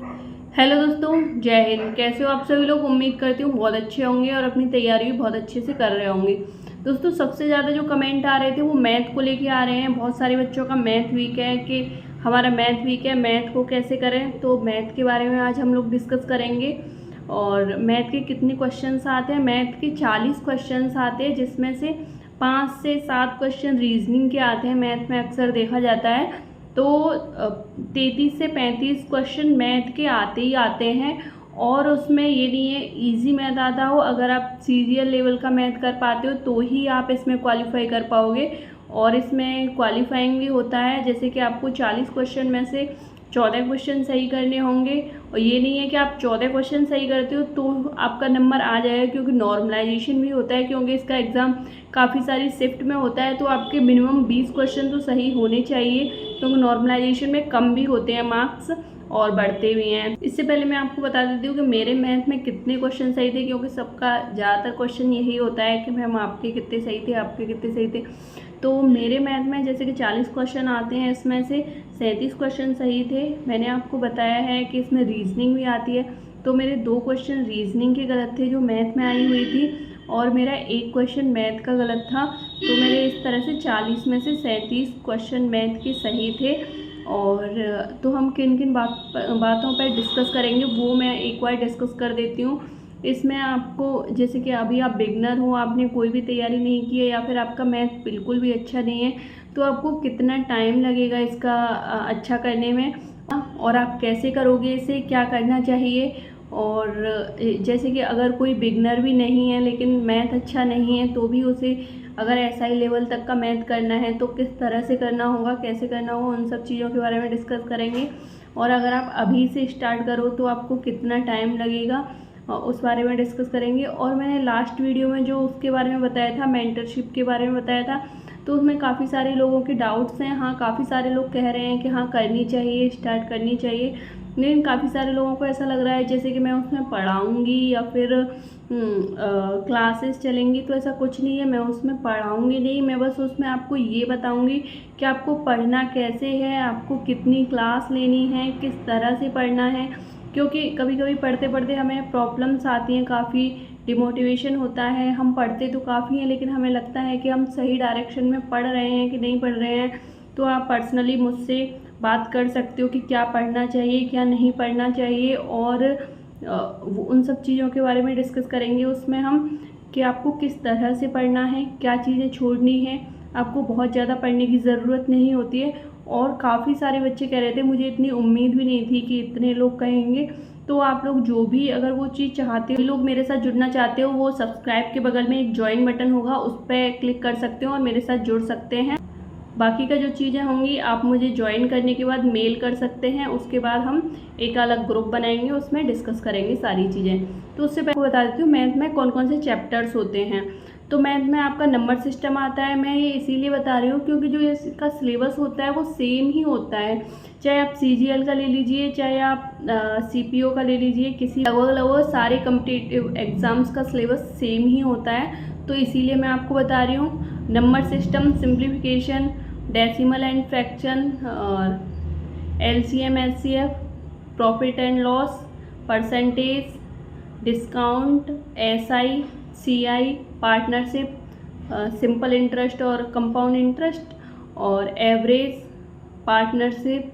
Hello दोस्तों, जय हिंद। कैसे हो आप सभी लोग? उम्मीद करती हूँ बहुत अच्छे होंगे और अपनी तैयारी भी बहुत अच्छे से कर रहे होंगे। दोस्तों, सबसे ज़्यादा जो कमेंट आ रहे थे वो मैथ को लेके आ रहे हैं। बहुत सारे बच्चों का मैथ वीक है कि हमारा मैथ वीक है, मैथ को कैसे करें। तो मैथ के बारे में आज हम लोग डिस्कस करेंगे। और मैथ के कितने क्वेश्चंस आते हैं? मैथ के 40 क्वेश्चंस आते हैं, जिसमें से 5 से 7 क्वेश्चन रीजनिंग के आते हैं। मैथ में अक्सर देखा जाता है तो 33 से 35 क्वेश्चन मैथ के आते ही आते हैं। और उसमें ये नहीं है इजी मैथ आता हो, अगर आप सीरियल लेवल का मैथ कर पाते हो तो ही आप इसमें क्वालिफाई कर पाओगे। और इसमें क्वालिफाइंग भी होता है, जैसे कि आपको 40 क्वेश्चन में से 14 क्वेश्चन सही करने होंगे। और ये नहीं है कि आप 14 क्वेश्चन सही करते हो तो आपका नंबर आ जाएगा, क्योंकि नॉर्मलाइजेशन भी होता है, क्योंकि इसका एग्ज़ाम काफ़ी सारी शिफ्ट में होता है। तो आपके मिनिमम 20 क्वेश्चन तो सही होने चाहिए, क्योंकि नॉर्मलाइजेशन में कम भी होते हैं मार्क्स और बढ़ते भी हैं। इससे पहले मैं आपको बता देती हूँ कि मेरे मैथ में कितने क्वेश्चन सही थे, क्योंकि सबका ज़्यादातर क्वेश्चन यही होता है कि मैम आपके कितने सही थे, आपके कितने सही थे। तो मेरे मैथ में जैसे कि 40 क्वेश्चन आते हैं, इसमें से 37 क्वेश्चन सही थे। मैंने आपको बताया है कि इसमें रीजनिंग भी आती है, तो मेरे 2 क्वेश्चन रीजनिंग के गलत थे जो मैथ में आई हुई थी, और मेरा 1 क्वेश्चन मैथ का गलत था। तो मेरे इस तरह से 40 में से 37 क्वेश्चन मैथ के सही थे। और तो हम किन किन बातों पर डिस्कस करेंगे वो मैं एक बार डिस्कस कर देती हूँ। इसमें आपको, जैसे कि अभी आप बिगनर हो, आपने कोई भी तैयारी नहीं की है, या फिर आपका मैथ बिल्कुल भी अच्छा नहीं है, तो आपको कितना टाइम लगेगा इसका अच्छा करने में, और आप कैसे करोगे इसे, क्या करना चाहिए। और जैसे कि अगर कोई बिगनर भी नहीं है लेकिन मैथ अच्छा नहीं है, तो भी उसे अगर SI लेवल तक का मैथ करना है तो किस तरह से करना होगा, कैसे करना होगा, उन सब चीज़ों के बारे में डिस्कस करेंगे। और अगर आप अभी से स्टार्ट करो तो आपको कितना टाइम लगेगा, उस बारे में डिस्कस करेंगे। और मैंने लास्ट वीडियो में जो उसके बारे में बताया था, मेंटरशिप के बारे में बताया था, तो उसमें काफ़ी सारे लोगों के डाउट्स हैं। हाँ, काफ़ी सारे लोग कह रहे हैं कि हाँ करनी चाहिए, स्टार्ट करनी चाहिए, लेकिन काफ़ी सारे लोगों को ऐसा लग रहा है जैसे कि मैं उसमें पढ़ाऊँगी या फिर क्लासेस चलेंगी। तो ऐसा कुछ नहीं है, मैं उसमें पढ़ाऊँगी नहीं, मैं बस उसमें आपको ये बताऊँगी कि आपको पढ़ना कैसे है, आपको कितनी क्लास लेनी है, किस तरह से पढ़ना है। क्योंकि कभी कभी पढ़ते पढ़ते हमें प्रॉब्लम्स आती हैं, काफ़ी डिमोटिवेशन होता है। हम पढ़ते तो काफ़ी हैं, लेकिन हमें लगता है कि हम सही डायरेक्शन में पढ़ रहे हैं कि नहीं पढ़ रहे हैं। तो आप पर्सनली मुझसे बात कर सकते हो कि क्या पढ़ना चाहिए, क्या नहीं पढ़ना चाहिए। और उन सब चीज़ों के बारे में डिस्कस करेंगे उसमें हम, कि आपको किस तरह से पढ़ना है, क्या चीज़ें छोड़नी है। आपको बहुत ज़्यादा पढ़ने की ज़रूरत नहीं होती है। और काफ़ी सारे बच्चे कह रहे थे, मुझे इतनी उम्मीद भी नहीं थी कि इतने लोग कहेंगे। तो आप लोग जो भी अगर वो चीज़ चाहते हो, लोग मेरे साथ जुड़ना चाहते हो, वो सब्सक्राइब के बगल में एक ज्वाइन बटन होगा, उस पर क्लिक कर सकते हो और मेरे साथ जुड़ सकते हैं। बाकी का जो चीज़ें होंगी आप मुझे ज्वाइन करने के बाद मेल कर सकते हैं, उसके बाद हम एक अलग ग्रुप बनाएंगे, उसमें डिस्कस करेंगे सारी चीज़ें। तो उससे पहले बता देती हूँ मैथ में कौन कौन से चैप्टर्स होते हैं। तो मैथ में आपका नंबर सिस्टम आता है। मैं ये इसीलिए बता रही हूँ क्योंकि जो इसका सिलेबस होता है वो सेम ही होता है, चाहे आप CGL का ले लीजिए, चाहे आप CPO का ले लीजिए, किसी लगभग लगभग सारे कम्पिटिटिव एग्ज़ाम्स का सिलेबस सेम ही होता है। तो इसीलिए मैं आपको बता रही हूँ। Number system, simplification, decimal and fraction, और LCM HCF, profit and loss, percentage, discount, SI, CI, partnership, simple interest और कंपाउंड इंटरेस्ट, और average, partnership,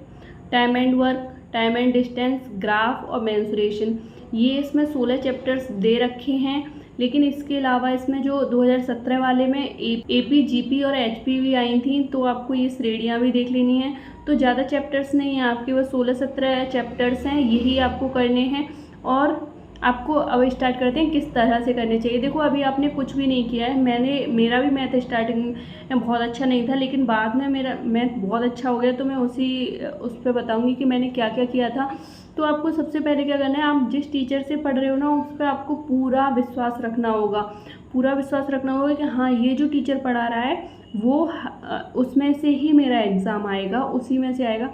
time and work, time and distance, graph और मेंसुरेशन। ये इसमें 16 चैप्टर्स दे रखे हैं। लेकिन इसके अलावा इसमें जो 2017 वाले में AP, GP और HP भी आई थी, तो आपको ये श्रेणियाँ भी देख लेनी है। तो ज़्यादा चैप्टर्स नहीं हैं, आपके बस 16-17 चैप्टर्स हैं, यही आपको करने हैं। और आपको अब स्टार्ट करते हैं किस तरह से करने चाहिए। देखो, अभी आपने कुछ भी नहीं किया है। मेरा भी मैथ स्टार्टिंग में बहुत अच्छा नहीं था, लेकिन बाद में मेरा मैथ बहुत अच्छा हो गया। तो मैं उस पर बताऊंगी कि मैंने क्या क्या किया था। तो आपको सबसे पहले क्या करना है, आप जिस टीचर से पढ़ रहे हो ना, उस पर आपको पूरा विश्वास रखना होगा। पूरा विश्वास रखना होगा कि हाँ, ये जो टीचर पढ़ा रहा है वो उसमें से ही मेरा एग्ज़ाम आएगा, उसी में से आएगा।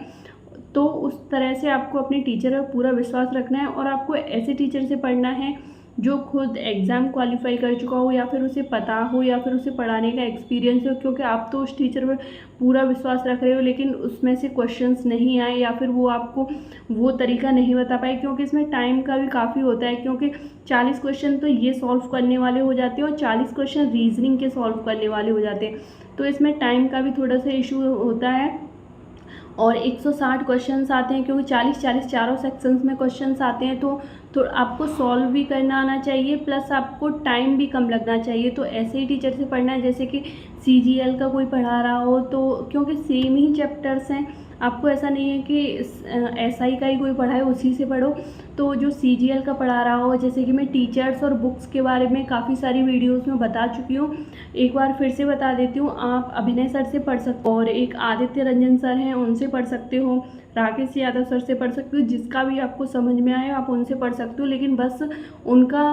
तो उस तरह से आपको अपने टीचर पर पूरा विश्वास रखना है, और आपको ऐसे टीचर से पढ़ना है जो खुद एग्ज़ाम क्वालिफाई कर चुका हो, या फिर उसे पता हो, या फिर उसे पढ़ाने का एक्सपीरियंस हो, क्योंकि आप तो उस टीचर पर पूरा विश्वास रख रहे हो लेकिन उसमें से क्वेश्चंस नहीं आए, या फिर वो आपको वो तरीका नहीं बता पाए, क्योंकि इसमें टाइम का भी काफ़ी होता है, क्योंकि 40 क्वेश्चन तो ये सॉल्व करने वाले हो जाते हैं और 40 क्वेश्चन रीजनिंग के सॉल्व करने वाले हो जाते हैं, तो इसमें टाइम का भी थोड़ा सा इशू होता है। और 160 क्वेश्चंस आते हैं, क्योंकि 40-40 चारों सेक्शंस में क्वेश्चंस आते हैं, तो आपको सॉल्व भी करना आना चाहिए, प्लस आपको टाइम भी कम लगना चाहिए। तो ऐसे ही टीचर से पढ़ना है जैसे कि CGL का कोई पढ़ा रहा हो, तो क्योंकि सेम ही चैप्टर्स हैं, आपको ऐसा नहीं है कि SI का ही कोई पढ़ाए उसी से पढ़ो। तो जो CGL का पढ़ा रहा हो, जैसे कि मैं टीचर्स और बुक्स के बारे में काफ़ी सारी वीडियोस में बता चुकी हूँ, एक बार फिर से बता देती हूँ। आप अभिनय सर से पढ़ सकते हो, और एक आदित्य रंजन सर हैं उनसे पढ़ सकते हो, राकेश यादव सर से पढ़ सकते हो, जिसका भी आपको समझ में आए आप उनसे पढ़ सकते हो, लेकिन बस उनका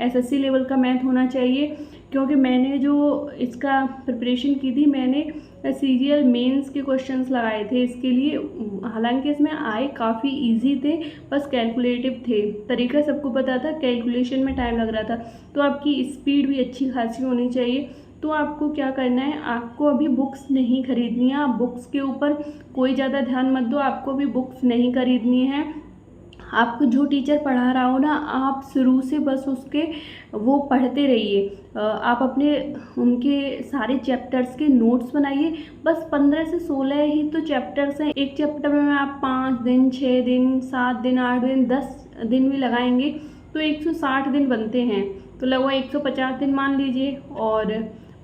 SSC लेवल का मैथ होना चाहिए। क्योंकि मैंने जो इसका प्रिपरेशन की थी, मैंने CGL मेंस के क्वेश्चंस लगाए थे इसके लिए, हालांकि इसमें आए काफ़ी इजी थे, बस कैलकुलेटिव थे, तरीका सबको पता था, कैलकुलेशन में टाइम लग रहा था। तो आपकी स्पीड भी अच्छी खासी होनी चाहिए। तो आपको क्या करना है, आपको अभी बुक्स नहीं खरीदनी है, आप बुक्स के ऊपर कोई ज़्यादा ध्यान मत दो, आपको अभी बुक्स नहीं खरीदनी है। आपको जो टीचर पढ़ा रहा हो ना, आप शुरू से बस उसके वो पढ़ते रहिए। आप अपने उनके सारे चैप्टर्स के नोट्स बनाइए। बस 15 से 16 ही तो चैप्टर्स हैं, एक चैप्टर में आप 5 दिन, 6 दिन, 7 दिन, 8 दिन, 10 दिन भी लगाएंगे तो 160 दिन बनते हैं, तो लगभग 150 दिन मान लीजिए। और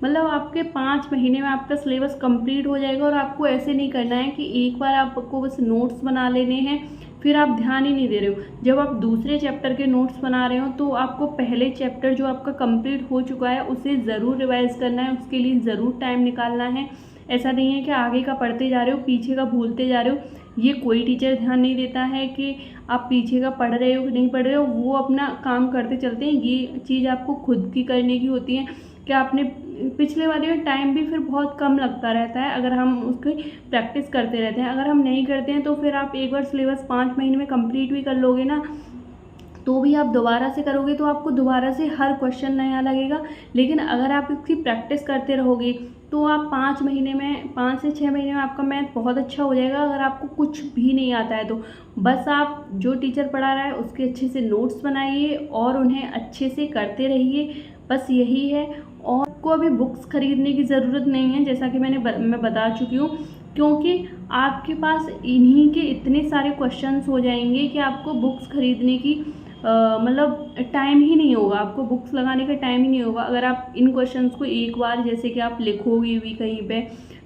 मतलब आपके 5 महीने में आपका सिलेबस कंप्लीट हो जाएगा। और आपको ऐसे नहीं करना है कि एक बार आपको बस नोट्स बना लेने हैं, फिर आप ध्यान ही नहीं दे रहे हो। जब आप दूसरे चैप्टर के नोट्स बना रहे हो तो आपको पहले चैप्टर जो आपका कंप्लीट हो चुका है उसे ज़रूर रिवाइज़ करना है, उसके लिए ज़रूर टाइम निकालना है। ऐसा नहीं है कि आगे का पढ़ते जा रहे हो, पीछे का भूलते जा रहे हो। ये कोई टीचर ध्यान नहीं देता है कि आप पीछे का पढ़ रहे हो कि नहीं पढ़ रहे हो, वो अपना काम करते चलते हैं। ये चीज़ आपको खुद की करने की होती है कि आपने पिछले वाले में टाइम भी फिर बहुत कम लगता रहता है अगर हम उसकी प्रैक्टिस करते रहते हैं। अगर हम नहीं करते हैं तो फिर आप एक बार सिलेबस 5 महीने में कंप्लीट भी कर लोगे ना, तो भी आप दोबारा से करोगे तो आपको दोबारा से हर क्वेश्चन नया लगेगा। लेकिन अगर आप इसकी प्रैक्टिस करते रहोगे तो आप 5 महीने में, 5 से 6 महीने में आपका मैथ बहुत अच्छा हो जाएगा। अगर आपको कुछ भी नहीं आता है तो बस आप जो टीचर पढ़ा रहा है उसके अच्छे से नोट्स बनाइए और उन्हें अच्छे से करते रहिए, बस यही है। और आपको अभी बुक्स खरीदने की ज़रूरत नहीं है, जैसा कि मैं बता चुकी हूँ, क्योंकि आपके पास इन्हीं के इतने सारे क्वेश्चंस हो जाएंगे कि आपको बुक्स खरीदने की मतलब टाइम ही नहीं होगा, आपको बुक्स लगाने का टाइम ही नहीं होगा। अगर आप इन क्वेश्चंस को एक बार जैसे कि आप लिखोगे भी कहीं पे,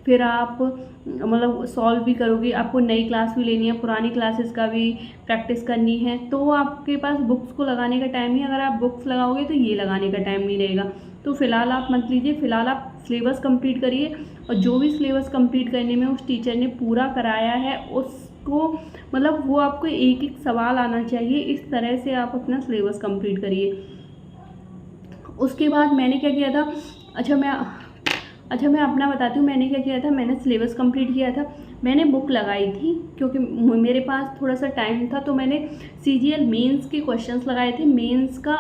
फिर आप मतलब सॉल्व भी करोगे, आपको नई क्लास भी लेनी है, पुरानी क्लासेस का भी प्रैक्टिस करनी है, तो आपके पास बुक्स को लगाने का टाइम नहीं। अगर आप बुक्स लगाओगे तो ये लगाने का टाइम नहीं रहेगा। तो फ़िलहाल आप मत लीजिए, फ़िलहाल आप सिलेबस कंप्लीट करिए, और जो भी सिलेबस कंप्लीट करने में उस टीचर ने पूरा कराया है उसको मतलब वो आपको एक एक सवाल आना चाहिए, इस तरह से आप अपना सिलेबस कंप्लीट करिए। उसके बाद मैंने क्या किया था, अच्छा मैं अपना बताती हूँ मैंने क्या किया था। मैंने सिलेबस कंप्लीट किया था, मैंने बुक लगाई थी क्योंकि मेरे पास थोड़ा सा टाइम था, तो मैंने CGL मेंस के क्वेश्चंस लगाए थे। मेंस का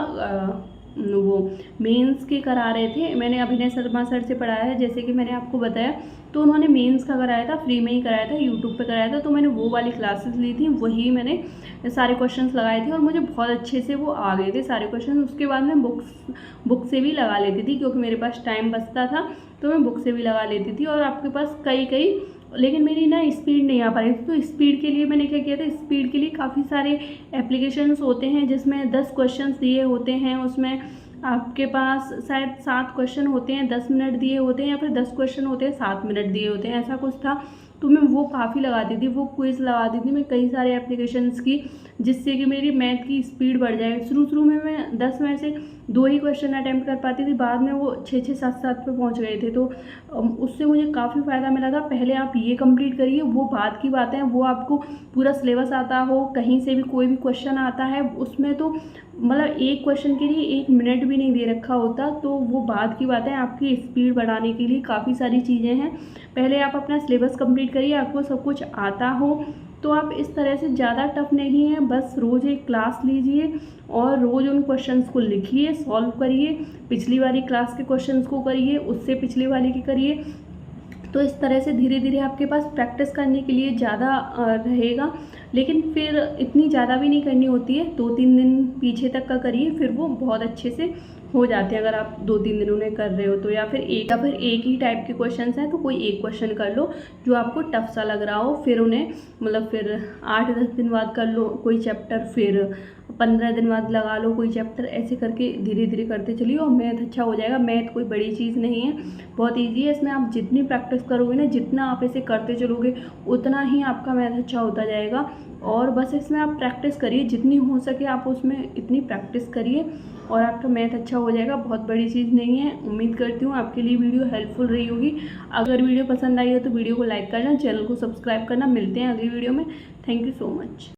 वो मेंस के करा रहे थे, मैंने अभिनय शर्मा सर से पढ़ाया है, जैसे कि मैंने आपको बताया, तो उन्होंने मेंस का कराया था, फ्री में ही कराया था, यूट्यूब पे कराया था, तो मैंने वो वाली क्लासेस ली थी, वही मैंने सारे क्वेश्चंस लगाए थे और मुझे बहुत अच्छे से वो आ गए थे सारे क्वेश्चन। उसके बाद मैं बुक से भी लगा लेती थी, क्योंकि मेरे पास टाइम बचता था तो मैं बुक से भी लगा लेती थी। और आपके पास कई लेकिन मेरी ना स्पीड नहीं आ पा रही थी, तो स्पीड के लिए मैंने क्या किया था, स्पीड के लिए काफ़ी सारे एप्लीकेशंस होते हैं जिसमें 10 क्वेश्चंस दिए होते हैं, उसमें आपके पास शायद 7 क्वेश्चन होते हैं, 10 मिनट दिए होते हैं, या फिर 10 क्वेश्चन होते हैं 7 मिनट दिए होते हैं, ऐसा कुछ था। तो मैं वो काफ़ी लगाती थी, वो क्विज़ लगाती थी मैं कई सारे एप्लीकेशंस की, जिससे कि मेरी मैथ की स्पीड बढ़ जाए। शुरू में मैं 10 में से 2 ही क्वेश्चन अटैम्प्ट कर पाती थी, बाद में वो 6-6, 7-7 पे पहुंच गए थे, तो उससे मुझे काफ़ी फ़ायदा मिला था। पहले आप ये कंप्लीट करिए, वो बात की बात है, वो आपको पूरा सिलेबस आता हो, कहीं से भी कोई भी क्वेश्चन आता है उसमें तो मतलब एक क्वेश्चन के लिए 1 मिनट भी नहीं दे रखा होता, तो वो बात की बात है। आपकी स्पीड बढ़ाने के लिए काफ़ी सारी चीज़ें हैं। पहले आप अपना सिलेबस कंप्लीट करिए, आपको सब कुछ आता हो तो आप इस तरह से ज़्यादा टफ नहीं है, बस रोज़ एक क्लास लीजिए और रोज़ उन क्वेश्चंस को लिखिए, सॉल्व करिए, पिछली वाली क्लास के क्वेश्चंस को करिए, उससे पिछली वाली की करिए। तो इस तरह से धीरे धीरे आपके पास प्रैक्टिस करने के लिए ज़्यादा रहेगा, लेकिन फिर इतनी ज़्यादा भी नहीं करनी होती है। 2-3 दिन पीछे तक का करिए, फिर वो बहुत अच्छे से हो जाते हैं अगर आप 2-3 दिन उन्हें कर रहे हो तो। या फिर एक ही टाइप के क्वेश्चंस हैं तो कोई एक क्वेश्चन कर लो जो आपको टफ सा लग रहा हो, फिर उन्हें मतलब फिर 8-10 दिन बाद कर लो कोई चैप्टर, फिर 15 दिन बाद लगा लो कोई चैप्टर, ऐसे करके धीरे धीरे करते चलिए और मैथ अच्छा हो जाएगा। मैथ कोई बड़ी चीज़ नहीं है, बहुत ईजी है। इसमें आप जितनी प्रैक्टिस करोगे ना, जितना आप इसे करते चलोगे उतना ही आपका मैथ अच्छा होता जाएगा। और बस इसमें आप प्रैक्टिस करिए, जितनी हो सके आप उसमें इतनी प्रैक्टिस करिए और आपका मैथ अच्छा हो जाएगा। बहुत बड़ी चीज़ नहीं है। उम्मीद करती हूँ आपके लिए वीडियो हेल्पफुल रही होगी। अगर वीडियो पसंद आई हो तो वीडियो को लाइक करना, चैनल को सब्सक्राइब करना। मिलते हैं अगली वीडियो में। Thank you so much.